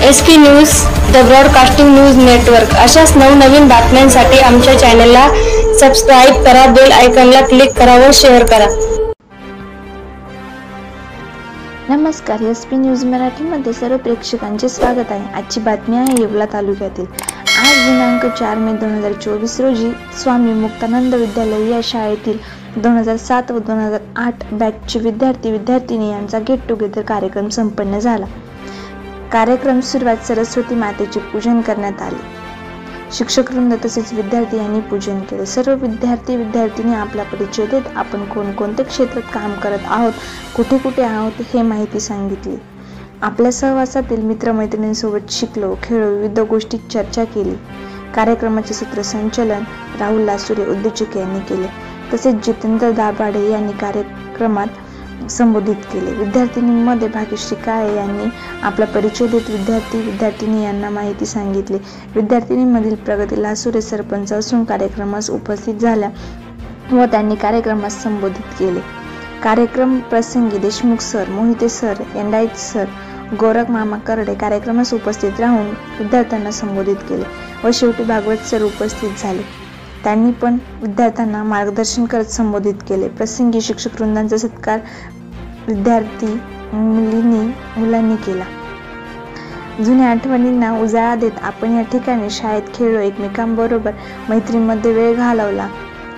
SP news, the broadcasting news network अशाच नवनवीन बातम्यांसाठी आमच्या चॅनलला सबस्क्राईब करा, बेल आयकॉनला क्लिक करा व शेअर करा. नमस्कार, SP न्यूज मराठीमध्ये सर्व प्रेक्षकांचे स्वागत आहे. आजची बातमी आहे येवला तालुक्यातील. आज दिनांक 4 मे 2024 रोजी स्वामी मुक्तानंद विद्यालय या शाळेतील 2007 व 2008 बॅचचे विद्यार्थी-विद्यार्थिनी यांचा गेट टुगेदर कार्यक्रम संपन्न झाला. कार्यक्रम सुरुवात सरस्वती मातेचे पूजन करण्यात आले. शिक्षक वृंद तसेच विद्यार्थी यांनी पूजन केले. सर्व विद्यार्थी-विद्यार्थिनी आपला परिचय देत आपण कोणकोणत्या क्षेत्रात काम करत आहोत, कुठे कुठे आहोत हे माहिती सांगितली. आपल्या सहवासातील मित्रमैत्रिणींसोबत शिकलो, खेळलो, विविध गोष्टीत चर्चा केली. कार्यक्रमाचे सूत्रसंचालन राहुल लासुरे उद्योजक यांनी केले. तसेच जितेंद्र दाभाडे यांनी कार्यक्रमात संबोधित केले. विद्यार्थिनींमध्ये भाग्यश्री काळे यांनी आपला परिचय देत विद्यार्थी-विद्यार्थिनी यांना माहिती सांगितली. विद्यार्थिनींमधील प्रगती लासुरे सरपंच असून कार्यक्रमास उपस्थित झाल्या व त्यांनी कार्यक्रमास संबोधित केले. कार्यक्रम प्रसंगी Deshmukh sir, Mohite sir, Endait sir, Gorakh मामा करडे कार्यक्रमास उपस्थित राहून विद्यार्थ्यांना संबोधित केले व शेवटी भागवत सर उपस्थित झाले. त्यांनी पण विद्यार्थ्यांना मार्गदर्शन करत संबोधित केले. प्रसंगी शिक्षक वृंदांचा सत्कार विद्यार्थी मुलांनी केला. जुन्या आठवणींना उजाळा देत आपण या ठिकाणी शाळेत खेळलो, एकमेकांबरोबर मैत्रीमध्ये वेळ घालवला,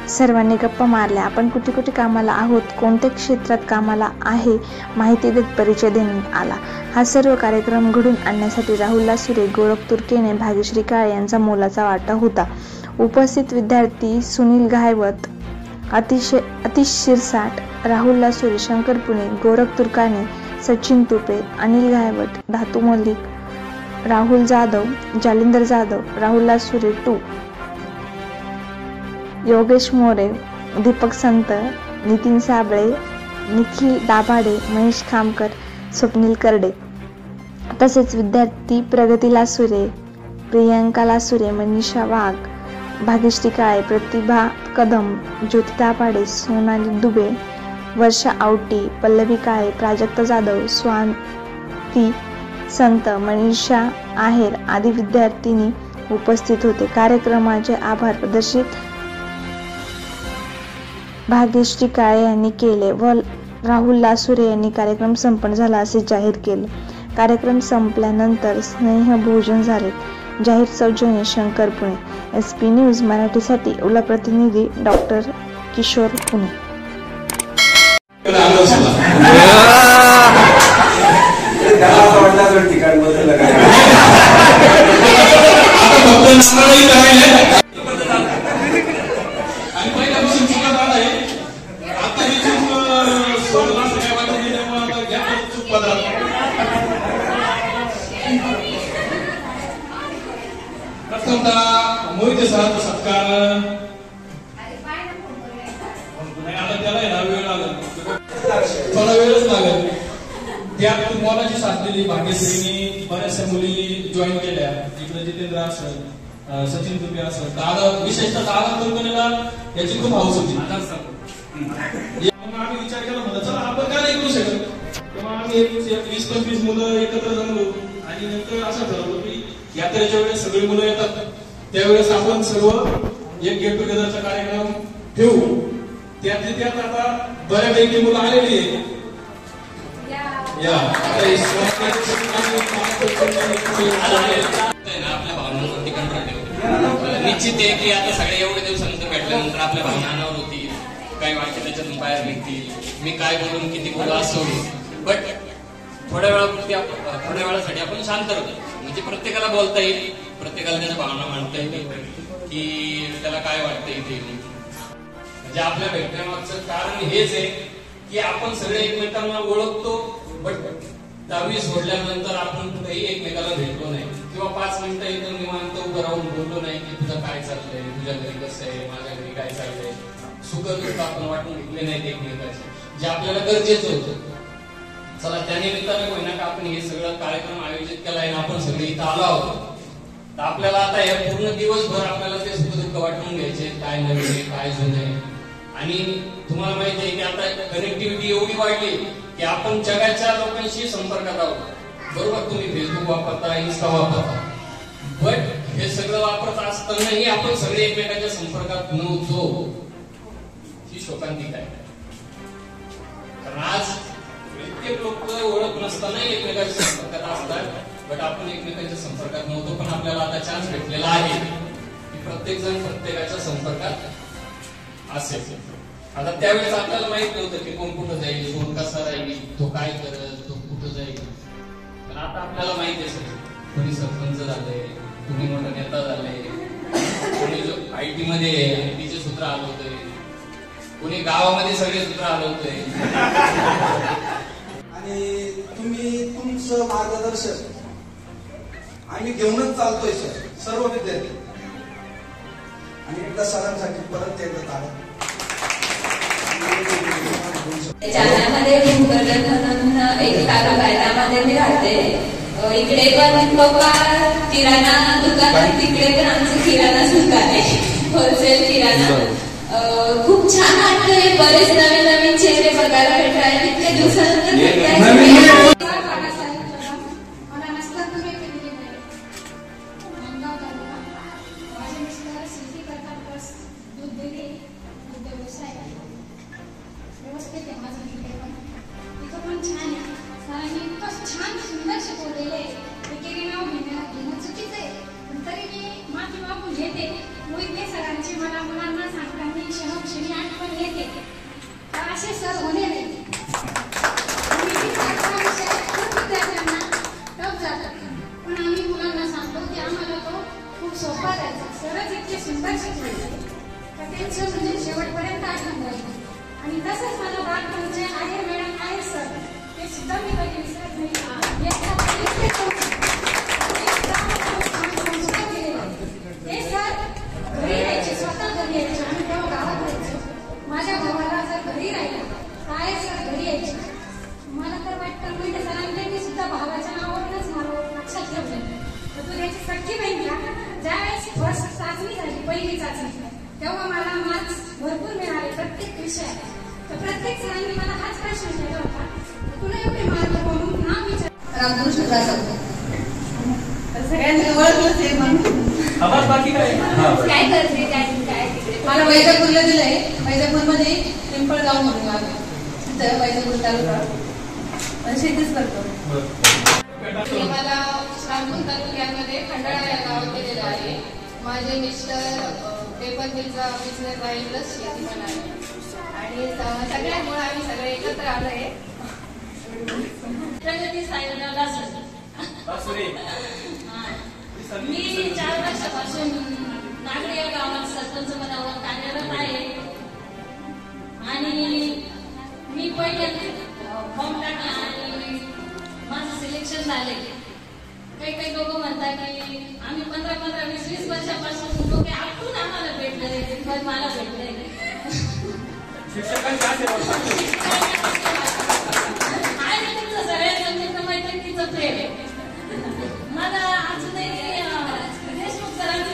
सर्वांनी गप्पा मारल्या. आपण कुठे कुठे कामाला आहोत, कोणत्या क्षेत्रात कामाला आहे माहिती देत परिचय देण्यात आला. हा सर्व कार्यक्रम घडून आणण्यासाठी राहुल लासुरे, गोरख तुर्केने, भाग्यश्री काळे यांचा मोलाचा वाटा होता. उपस्थित विद्यार्थी सुनील गायवत, अतिश शिरसाट, राहुल लासुरे, शंकर पुणे, गोरख तुर्काने, सचिन तुपे, अनिल गायवट, धातू मल्लिक, राहुल जाधव, जालिंदर जाधव, राहुल लासुरे 2, योगेश मोरे, दीपक संत, नितीन साबळे, निखिल दाभाडे, महेश खामकर, स्वप्नील करडे. तसेच विद्यार्थी प्रगती लासुरे, प्रियांका लासुरे, मनीषा वाघ, भाग्यश्री काळे, प्रतिभा कदम, ज्योती दाभाडे, सोनाली दुबे, वर्षा आवटी, पल्लवी काळे, प्राजक्ता जाधव, स्वाती संत, मनीषा आहेर आदी विद्यार्थिनी उपस्थित होते. कार्यक्रमाचे आभार प्रदर्शित भाग्यश्री काळे यांनी केले व राहुल लासुरे यांनी कार्यक्रम संपन्न झाला असे जाहीर केले. कार्यक्रम संपल्यानंतर स्नेह भोजन झाले. जाहीर सौजन्य शंकर पुणे. SP न्यूज मराठीसाठी येवला प्रतिनिधी डॉक्टर किशोर पुणे. मोहिते सरांचा सत्कार थोडा वेळच लागेल. त्यात मोलाची साथ दिली भाग्यश्रीनी. बऱ्याचशा मुली जॉईन केल्या. इकडे जितेंद्र असेल, सचिन तुपे असेल, दादा, विशेषतः दादा तुर्कनेला याची खूप हौस होती. आम्ही विचार केला म्हणलं चला आपण काय नाही करू शकत. तेव्हा आम्ही 20-25 मुलं एकत्र जमलो आणि नंतर असं ठरवलं की यात्रेच्या वेळेस सगळी मुलं येतात, त्यावेळेस आपण सर्व एक गेट टुगेदरचा कार्यक्रम ठेवू. त्यात आता बऱ्यापैकी मुलं आलेली आहे. आपल्या भावनांवरती कंट्रोल ठेवतो. निश्चित आहे की आता सगळ्या एवढ्या दिवसानंतर भेटल्यानंतर आपल्या भावना अनावर होती, काही वाक्य त्याच्यातून बाहेर निघतील, मी काय बोलून किती बोलू असं होईल. बट थोड्या वेळासाठी आपण शांत राहतो. म्हणजे प्रत्येकाला बोलता येईल, प्रत्येकाला त्याच्या भावना मांडता येईल की त्याला काय वाटतंय ते. म्हणजे आपल्या भेटण्यामागचं कारण हेच आहे की आपण सगळे एकमेकांना ओळखतो, बट 10वी सोडल्यानंतर आपण कुठेही एकमेकाला भेटलो नाही किंवा 5 मिनिटं एकदम निवांत उभं राहून बोललो नाही की तुझं काय चाललंय, तुझ्या घरी कसं आहे, माझ्या घरी काय चाललंय. सुख दुःख आपण वाटून घेतले नाहीत एकमेकाचे, जे आपल्याला गरजेचं होतं. चला त्या निमित्ताने होईना का आपण हे सगळं कार्यक्रम आयोजित केला आहे, आपण सगळे इथं आलो आहोत. तर आपल्याला आता हे पूर्ण दिवसभर आपल्याला ते सुख दुःख वाटून घ्यायचे, काय नवीन आहे, काय जुनं आहे. आणि तुम्हाला माहिती आहे की आता कनेक्टिव्हिटी एवढी वाढली की आपण जगाच्या लोकांशी संपर्कात आहोत. बरोबर तुम्ही फेसबुक वापरता, इन्स्टा वापरता, बट हे सगळं वापरत असतानाही आपण सगळे एकमेकांच्या संपर्कात नव्हतो, ही शोकांतिका आहे. कारण आज प्रत्येक लोक ओळख नसताना एकमेकांच्या संपर्कात असतात, बट आपण एकमेकांच्या संपर्कात नव्हतो. पण आपल्याला आता चान्स भेटलेला आहे की प्रत्येक जण प्रत्येकाच्या संपर्कात असेल. आता त्यावेळेस आपल्याला माहित नव्हतं की कोण कुठं जाईल, कोण कसा राहील, तो काय करत, तो कुठं जाईल. पण आता आपल्याला माहिती आहे सर, कोणी सरपंच झालंय, कोणी मोठा नेता झालंय, कोणी IT मध्ये ITचे सूत्र हलवतोय, कोणी गावामध्ये सगळे सूत्र हलवतोय. आणि तुम्ही तुमचं मार्गदर्शन आम्ही घेऊनच चालतोय सर, सर्व विद्यार्थी. आणि एकदा सरांसाठी परत एकदा तारा जालन्यामध्ये भूगर्भ म्हणून एक तालुका आहे, त्यामध्ये मी राहते. इकडे पण पप्पा किराणा दुकान, तिकडे पण आमचं किराणा दुकान आहे, होलसेल किराणा. खूप छान वाटतंय, बरेच नवीन नवीन चेहरे बघायला भेटतात. इतक्या दिवसानंतर असे सर होणे नाही. टफ जातात, पण आम्ही मुलांना सांगतो की आम्हाला तो खूप सोपा जायचा. सरच इतके सुंदर शिकवले का त्यांचं म्हणजे शेवटपर्यंत आठवण राहील. आणि तसंच मला बालपणचे आहे मॅडम आहे सर, ते सुद्धा मी कधी विसरत नाही. ते सर घरी यायचे, स्वतः घरी यायचे. आम्ही तेव्हा गावात राहायचो. माझ्या भावाला जर घरी राहिला काय सर घरी यायचे. मला तर वाटतं म्हणजे सरांनी मी सुद्धा भावाच्या नावावरूनच मला लक्षात ठेवलं. तर तू त्याची सख्खी बहीण घ्या. ज्यावेळेस फर्स्ट चाचणी झाली, पहिली चाचणी, तेव्हा मला मार्क्स भरपूर मिळाले प्रत्येक विषयात. तर प्रत्येक सरांनी मला हाच प्रश्न केला होता, तुला एवढे मार्क म्हणून नाव विचार. रामकृष्ण जाधव सगळ्यांनी ओळखलंच आहे म्हणून काय करते काय मला वैजापूरला दिलंय. वैजापूरमध्ये पिंपळगाव म्हणून आहे, तिथं वैजापूर तालुका शेतीच करतो. मला श्रावण तालुक्यामध्ये खंडाळा या गावात गेलेलं आहे. माझे मिस्टर पेपर मिलचा बिझनेस आहे प्लस शेती पण आहे. आणि सगळ्यांमुळे आम्ही सगळे एकत्र आलो आहे. प्रगती सायला मी 4 वर्षापासून नागरी या गावात सरपंच पदावर कार्यरत आहे. आणि मी पहिले फॉर्म टाकला आणि माझं सिलेक्शन झाले. काही लोक म्हणतात की आम्ही 15-20 वर्षापासून लोक आठवून आम्हाला भेटले, पण मला भेटले आणि तुमचं सगळ्यात मोठं मैत्रिणीचं प्रेम आहे. मला अजूनही देशमुख सरांची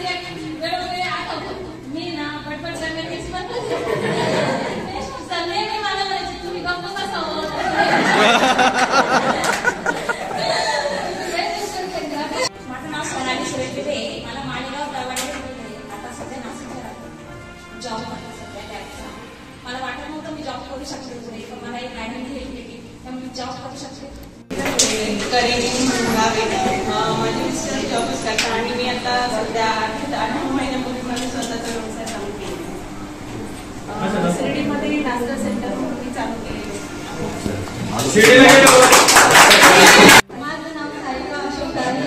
वेळोवेळी आठवतो. मी ना पटपट सांगायचीच म्हणतो, देशमुख सर नेहमी मला म्हणायचे तुम्ही गप्प कसा हो. माझं नाव सोनाली सुरेश. मला मालेगाव दरवाडे आता सध्या नाशिकला जॉब करते सध्या टॅक्सचा. मला वाटत नव्हतं मी जॉब करू शकते पुढे, पण मला एक गाडी घेतली की त्यामुळे जॉब करू शकते. माझे मिस्टर जॉबच करतात आणि मी आता सध्या 8 महिन्यापूर्वी माझा स्वतःचा व्यवसाय चालू केला. शिर्डीमध्ये डान्सर सेंटर मी चालू केले. माझं नाव सारिका अशोक दारे.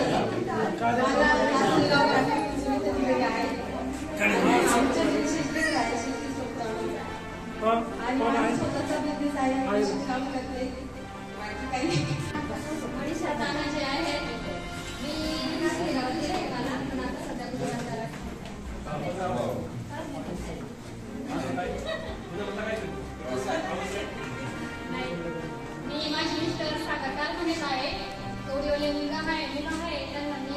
मला लासलगाव आहे. आमच्या शेती आणि माझा स्वतःचा बिझनेस आहे, काम करते. बाकी काही मनीषा ताना जे आहे, मी नागरी आहे. मला पण आता सध्या गुजरात मी माझी मिस्टर साखर कारखान्यात आहे. थोडीवाले मुलगा आहे त्यांना मी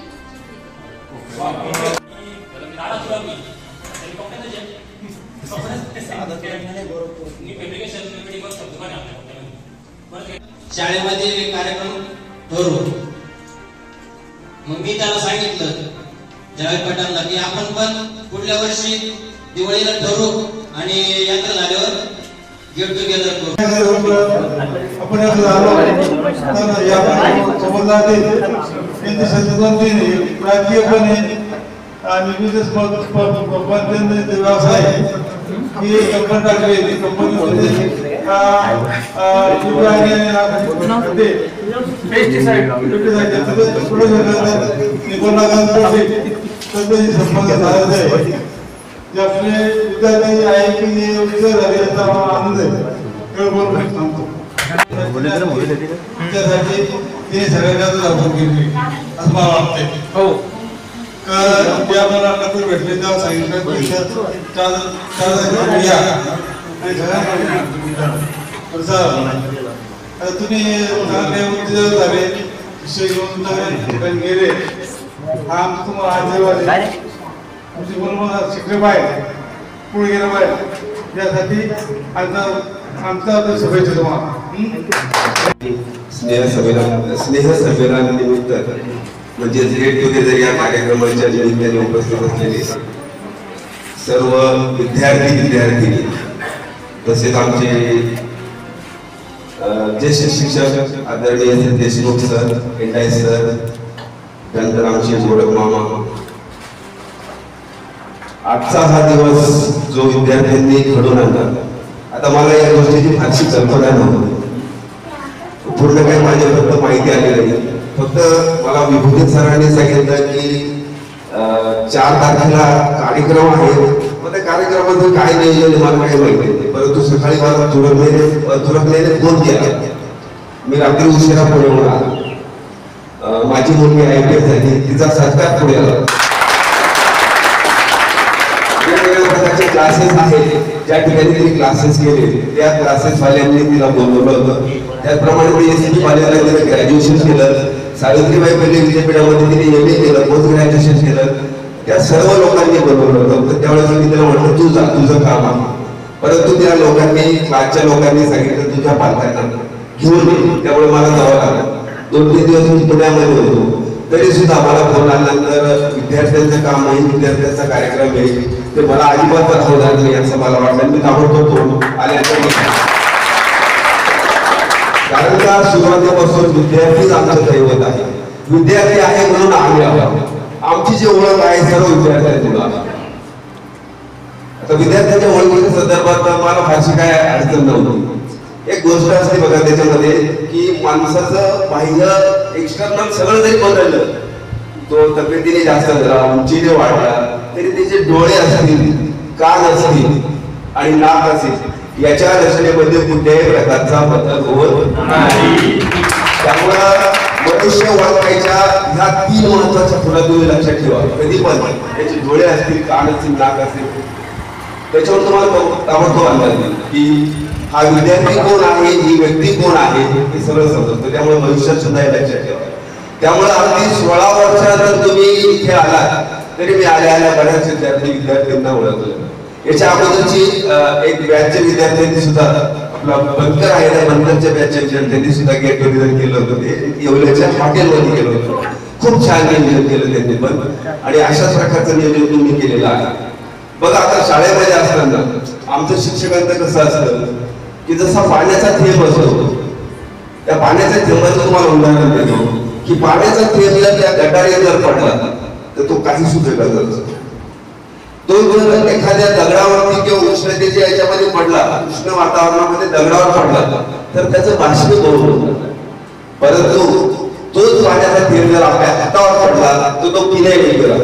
शाळेमध्ये कार्यक्रम ठरवू मग मी त्याला सांगितलं जावेद पठाणला की आपण पण पुढल्या वर्षी दिवाळीला ठरवू आणि यात्रा झाल्यावर गेट टुगेदर करू. आपण राजकीयपणे आणि बिझनेस व्यवसाय ही कंपनी टाकली कंपनीमध्ये संबंध झालेला आहे. जे आपले विद्यार्थी आहे की जे विचार झाले याचा आनंद आहे. त्यासाठी तिने सगळ्यांना आपण केली असं मला वाटतंय. हो त्या मला नंतर भेटले तेव्हा सांगितलं तुम्ही झाले विषय घेऊन ठिकाणी गेले हा तुम्हाला आशीर्वाद तुमची मुलं शिकले पाहिजे पुढे गेलं पाहिजे यासाठी आमचा शुभेच्छा तुम्हाला. स्नेह संमेलनानिमित्त म्हणजे गेट टुगेदर या कार्यक्रमाच्या निमित्ताने उपस्थित असलेले सर्व विद्यार्थी तसेच आमचे ज्येष्ठ शिक्षक आदरणीय देशमुख सर, एंडाय सर, त्यानंतर आमचे गोरख मामा. आजचा हा दिवस जो विद्यार्थ्यांनी घडवून आणला, आता मला या गोष्टीची फारशी कल्पना नव्हती. पूर्ण काही माझ्यापर्यंत माहिती आली नाही. फक्त मला विभूषण सरांनी सांगितलं की 4 तारखेला कार्यक्रम आहे. मग त्या कार्यक्रमाचं काय नियोजन मला काही माहिती नाही. परंतु सकाळी मला तुरकलेने फोन केला. मी रात्री उशिरा पुण्याहून आलो. माझी मुलगी IPS झाली, तिचा सत्कार पुढे आला. वेगवेगळ्या प्रकारचे क्लासेस आहेत, ज्या ठिकाणी तिने क्लासेस केले त्या क्लासेस वाल्यांनी तिला बोलवलं होतं. त्याचप्रमाणे SCB कॉलेजला तिने ग्रॅज्युएशन केलं. सावित्रीबाई फुले विद्यापीठामध्ये तिने MA केलं, पोस्ट ग्रॅज्युएशन केलं. त्या सर्व लोकांनी बोलवलं होतं. त्यावेळेस मी तिला म्हटलं तू जा, तुझं काम आहे. परंतु त्या लोकांनी, क्लासच्या लोकांनी सांगितलं तुझ्या पालकांना घेऊन ये. त्यामुळे मला जावं लागलं. 2-3 दिवस मी पुण्यामध्ये होतो. तरी सुद्धा मला फोन आल्यानंतर विद्यार्थ्यांचं काम आहे, विद्यार्थ्यांचा कार्यक्रम आहे, ते मला अजिबात होणार नाही असं मला वाटलं. मी ताबडतोब आल्यानंतर कारण का सुरुवातीपासून विद्यार्थीच आमचं दैवत आहे. विद्यार्थी आहे म्हणून आम्ही आहोत. आमची जी ओळख आहे सर्व विद्यार्थ्यांची. आता विद्यार्थ्यांच्या ओळखीच्या संदर्भात मला फारशी काय अडचण नव्हती. एक गोष्ट असते बघा त्याच्यामध्ये की माणसाचं बाह्य एक्सटर्नल सगळं जरी बदललं, तो तब्येतीने जास्त झाला, उंचीने वाढला, तरी त्याचे डोळे असतील, कान असतील आणि नाक असेल, याच्या रचनेमध्ये कुठल्याही प्रकारचा बदल होत नाही. त्यामुळं मनुष्य ओळखायच्या ह्या 3 महत्वाच्या खुणा तुम्ही लक्षात ठेवा. कधी पण त्याचे डोळे असतील, कान असतील, नाक असतील, त्याच्यावर तुम्हाला ताबडतोब अंदाज येईल की हा विद्यार्थी कोण आहे, ही व्यक्ती कोण आहे, हे सगळं समजतं. त्यामुळे भविष्यात सुद्धा हे लक्षात ठेवा. त्यामुळे अगदी 16 वर्षानंतर तुम्ही इथे आलात तरी मी आल्या बऱ्याच विद्यार्थ्यांना ओळखलं. याच्या अगोदरची एक बॅचच्या विद्यार्थ्यांनी सुद्धा, आपला बनकर आहे ना, बनकरच्या बॅचच्या विद्यार्थ्यांनी सुद्धा गेट टुगेदर केलं होतं. ते येवल्याच्या हॉटेलमध्ये केलं होतं. खूप छान नियोजन केलं त्यांनी पण, आणि अशाच प्रकारचं नियोजन तुम्ही केलेलं आहे. बघा आता शाळेमध्ये असताना आमचं शिक्षकांचं कसं असतं की जसा पाण्याचा थेंब असतो, त्या पाण्याच्या थेंबाचं तुम्हाला उदाहरण देतो की पाण्याचा थेंब जर त्या गटारीत जर पडला तर तो काही सुद्धा करत. तो जर एखाद्या दगडावरती किंवा उष्णतेच्या याच्यामध्ये पडला, उष्ण वातावरणामध्ये दगडावर पडला तर त्याचं बाष्पीभवन होतं. परंतु तोच पाण्याचा थेंब जर आपल्या हातावर पडला तर तो पिण्यायोग्य गेला,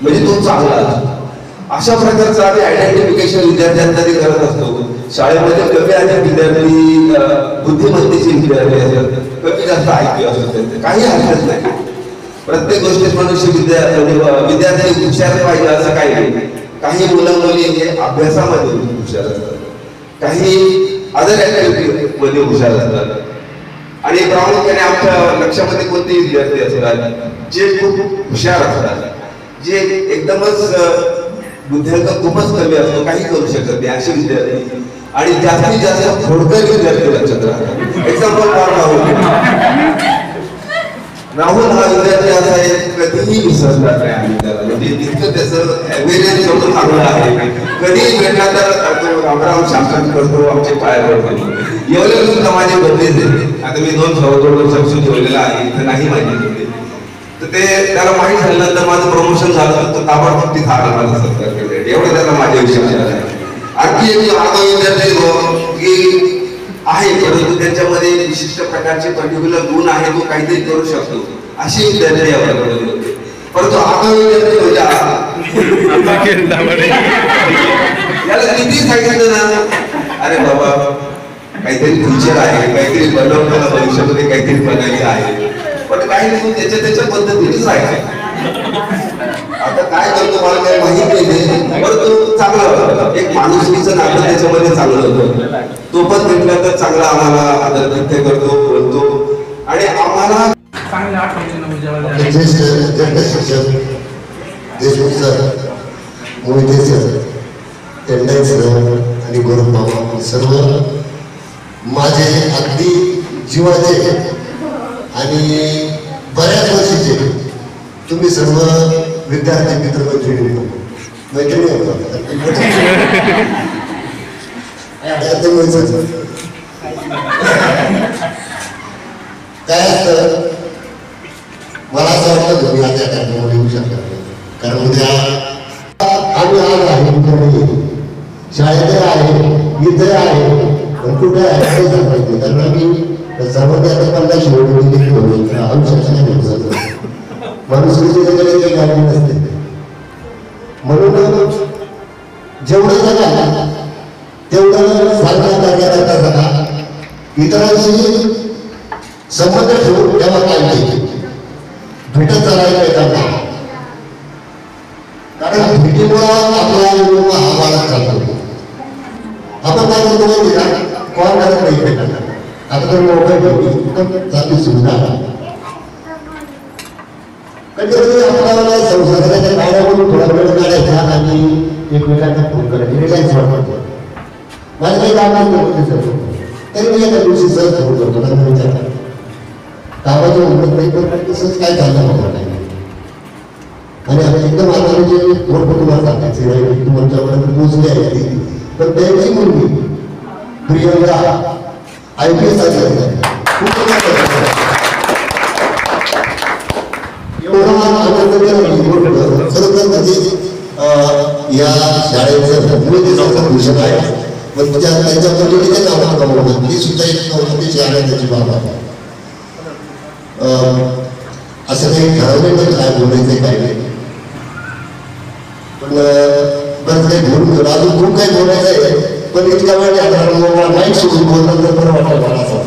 म्हणजे तो चांगला. अशा प्रकारचं आम्ही आयडेंटिफिकेशन विद्यार्थ्यांसाठी करत असतो. शाळेमध्ये कमी अधिक विद्यार्थी बुद्धिमत्तेचे विद्यार्थी असतात, कमी जास्त IQ असतात, त्यांचे काही हरकत नाही. प्रत्येक गोष्टीत मनुष्य विद्यार्थी हुशार पाहिजे असं काही नाही. काही मुलं मुली हे अभ्यासामध्ये हुशार असतात, काही अदर ऍक्टिव्हिटी मध्ये हुशार असतात. आणि प्रामुख्याने आमच्या लक्षामध्ये कोणतेही विद्यार्थी असतात जे खूप हुशार असतात, जे एकदमच बुद्ध्यांक खूपच कमी असतो, काही करू शकत नाही असे विद्यार्थी, आणि जास्तीत जास्त थोडक्यात विद्यार्थी लक्षात राहतात. एक्झाम्पल राहुल हा विद्यार्थी असा आहे कधीही विसरणार नाही आम्ही त्याला, म्हणजे इतकं त्याचं ॲव्हरेज एवढं चांगलं आहे. कधीही भेटला तर तो रामराम शासन करतो, आमचे पाय पडतो. एवढे सुद्धा माझे बदलेच आहे. आता मी 2 वर्ष ठेवलेला आहे, इथं नाही माहिती. तर ते त्याला माहीत झाल्यानंतर माझं प्रमोशन झालं तर ताबडतोब तिथं आला माझा सत्कार केले. एवढं त्याला माझ्या विषयात आहे. आणखी एक आता विद्यार्थी की आहे, परंतु त्याच्यामध्ये विशिष्ट प्रकारचे पर्टिक्युलर गुण आहे, तो काहीतरी करू शकतो असे विद्यार्थी आपल्याकडे होते. परंतु आता विद्यार्थी होत्या याला किती सांगितलं ना, अरे बाबा काहीतरी फ्युचर आहे, काहीतरी बनवताना भविष्यामध्ये काहीतरी बनायचं आहे, पण काही नाही त्याच्या पद्धतीनेच राहायचं. आता काय करतो मला काही माहित नाही, परंतु चांगला होता. एक माणुसकीचं नातं त्याच्यामध्ये चांगलं होतं. तो पण भेटला तर चांगला आम्हाला आदरातिथ्य करतो, बोलतो आणि आम्हाला चांगल्या आठवणी Deshmukh sir, Mohite sir, टेंडे sir आणि गौरव बाबा सर्व माझे अगदी जीवाचे आणि बऱ्याच वर्षीचे तुम्ही सर्व विद्यार्थी मित्रमैत्रिणी काय असतं, मला असं वाटतं तुम्ही आता त्या कार्यक्रमाला येऊ शकता, कारण उद्या आम्ही आज आहे, शाळेत आहे, इथे आहे, पण कुठे आहे ते सांगायचे. कारण आम्ही सर्वांनी आता 50 शिवणी आयुष्यात माणुसकीची काही गाडी नसते. म्हणून जेवढं जगा तेवढं साधना करण्याकरता जगा, इतरांशी संबंध ठेवून तेव्हा काय भेटत चालायला येतात. कारण भेटीमुळं आपला हा वाढत चालतो. आपण काय करतो माहिती का, कॉल करत नाही भेटणार. आता तर मोबाईल चालू सुविधा कधी आपल्याला संसाराच्या कार्यावरून थोडा वेळ काढायचा आणि एकमेकांना फोन करायचे, रिलॅक्स वाटतं. माझं काही काम नाही सर, तरी मी एका दिवशी सहज फोन करतो ना, विचारतात कामाचं उमरत नाही, पण तसंच काय चाललं होतं नाही. आणि आता एकदम आम्हाला जे थोडं तुम्हाला सांगायचं तुमच्यापर्यंत पोहोचली आहे, पण त्यांची मुलगी प्रियंका IPS या शाळेचं भूषण आहे, पण त्यांच्या मुलीचे नाव कमवलं. मी सुद्धा एक नवतीची आनंदाची बाब आहे. असं काही ठरवलं काय बोलायचं काय नाही, पण बरं काही बोलून अजून खूप काही बोलायचं आहे. पण इतक्या वेळ आता माईक सोडून बोलणं तर बरं वाटलं मला. असं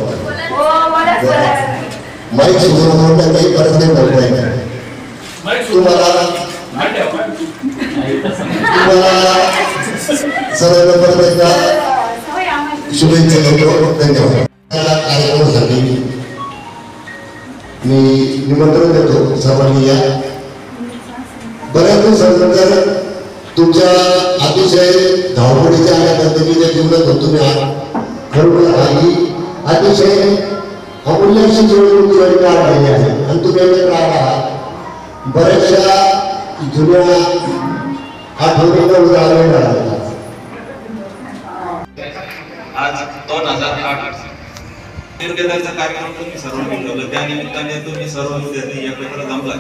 माईक सोडून बोलणं काही गरज नाही बोलताय. तुम्हाला सर्वांना परत एकदा शुभेच्छा देतो. धन्यवाद. कार्यक्रमासाठी मी निमंत्रण देतो, सर्वांनी या. बऱ्याच दिवसानंतर तुमच्या अतिशय धावपळीच्या आणि पद्धतीच्या जीवनात तुम्ही खरोखर ही अतिशय अमूल्य अशी जीवन राहिली आहे आणि तुम्ही एकत्र आहात. बऱ्याचशा जुन्या आठवणींना उदाहरण राहिला. आज 2008 निर्गताचा कार्यक्रम तुम्ही सर्वांनी ठेवला, त्या निमित्ताने तुम्ही सर्व विद्यार्थी एकत्र जमला,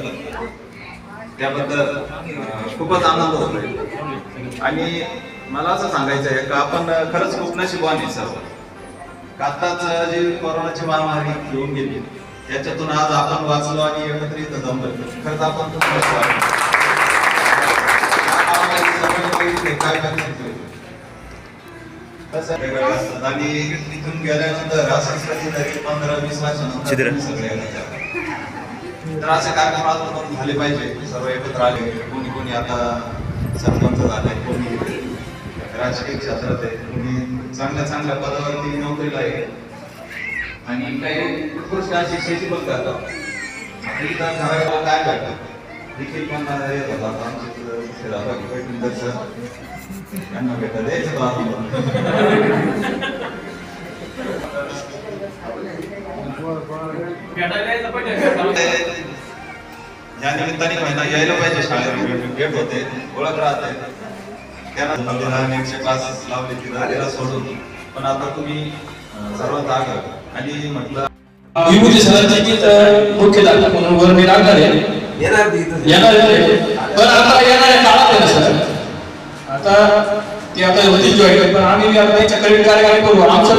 त्याबद्दल खूपच आनंद होतोय. आणि मला असं सांगायचं आहे का आपण खरंच खूप नशीबवान आहे सर्व. आताच जी कोरोनाची महामारी घेऊन गेली त्याच्यातून आज आपण वाचलो आणि एकत्रित जमलो. खरंच आपण आणि इथून गेल्यानंतर असंच कधीतरी 15-20 वर्षानंतर सगळे तर असे कार्यक्रम आपण झाले पाहिजे. सर्व एकत्र आले, कोणी कोणी आता सरपंच झाले, कोणी राजकीय क्षेत्रात आहे, कोणी चांगल्या चांगल्या पदावरती नोकरीला आहे आणि काही उत्कृष्ट अशी शेती पण करतात. इथं घराला काय भेटतं देखील पण येत होता आमचे त्यांना भेटत द्यायचं. या निमित्ताने महिना यायला पाहिजे, शाळेत भेट होते, ओळख राहते. त्यांना एक क्लास लावले तिला सोडून, पण आता तुम्ही सर्वात आग आणि म्हटलं विभूती सरांची मुख्यदाता म्हणून वर मी लागणार आहे, येणार पण आता येणाऱ्या काळात आहे सर, आता ते आता होतील जॉईन, पण आम्ही आता त्याच्याकडे कार्यक्रम करू, आमच्या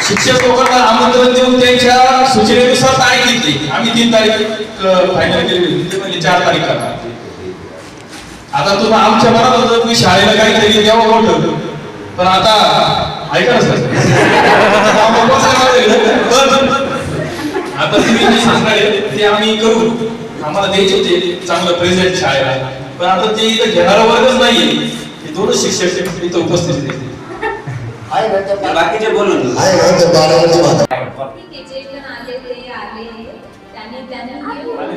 शिक्षक लोकांना आमंत्रण देऊन त्यांच्या सूचनेनुसार तारीख घेतली. आम्ही 3 तारीख फायनल केली, म्हणजे 4 तारीख करणार. आता तुम्ही आमच्या मनात होतं तुम्ही शाळेला काहीतरी द्यावं मोठं, पण आता ऐका ना सर, आता तुम्ही जे सांगणार आहे ते आम्ही करू, आम्हाला द्यायचे होते चांगलं प्रेझेंट शाळेला, पण आता ते इथं घेणारा वर्गच नाहीये, हे 2 शिक्षक इथं उपस्थित आहेत. बाकीचे बोलून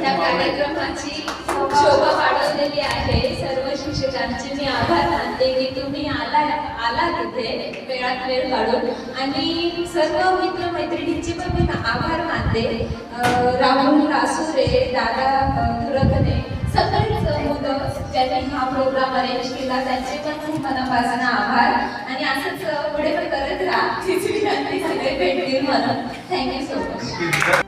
त्या कार्यक्रमाची शोभा वाढवलेली आहे. सर्व शिक्षकांचे मी आभार मानते की तुम्ही आला तिथे वेळात वेळ काढून, आणि सर्व मित्र मैत्रिणींचे पण मी आभार मानते. राहुल रासुरे, दादा धुरकने, सगळेच मुलं ज्यांनी हा प्रोग्राम अरेंज केला त्यांचे पण खूप मनापासून आभार, आणि असंच पुढे पण करत राहा, सगळे भेटतील म्हणून. Thank you so much.